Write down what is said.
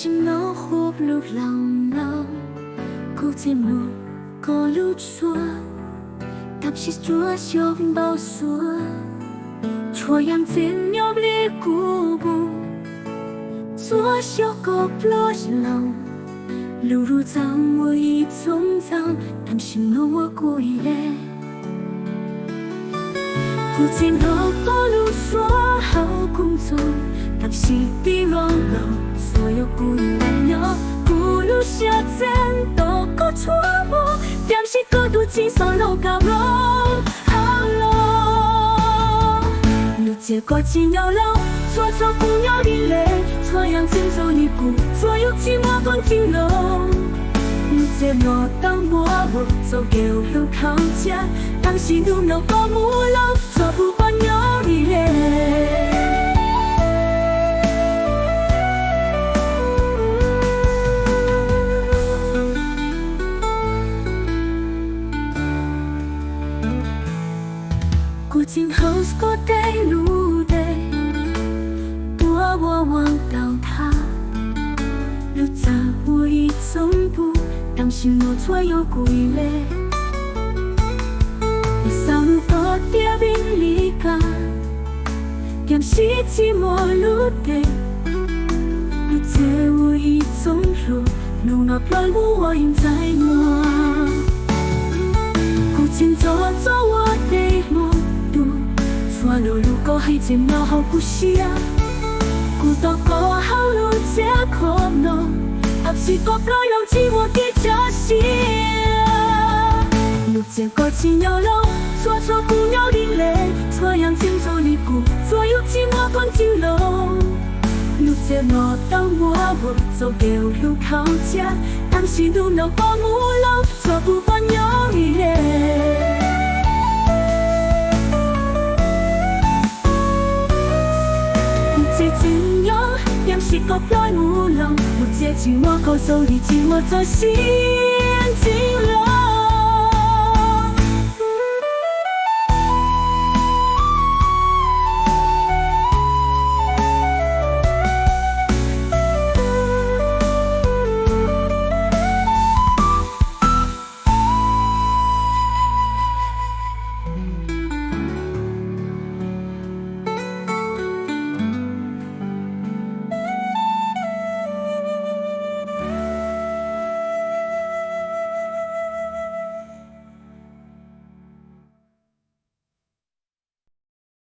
心老活路浪浪，古节目过路说，但是做小包说，错样真要列古古，做小个不浪，路路脏我一种脏，但是我故意嘞。古节目过路说好工作，但是比浪浪。所有故意玩闹，古路小镇都过错误，但是过度轻松路高路，好路。路结果轻要路，错错不要地雷，错样轻走一步，所有寂寞放进路。路结我当我走给路靠家，当时路能过木路，错不换有地雷。古今后过带路的，多我望到他，路在我一总部，当心我左右故意嘞。你上路多点兵离家，点是寂寞路的，路在我一总路，路那乱舞我应在我，古今走走我的路。错路路过还真猫好不是啊，古道过好路这可能，还是多个有寂寞的假戏啊。路结果轻要路，错错不要地雷，错样轻走一步，所有寂寞放进路。路结我当我走给路靠家，当时路能过木路，错不换有地雷。怎样？ยัง是個來無浪，沒借住我個數，而自我在先前浪。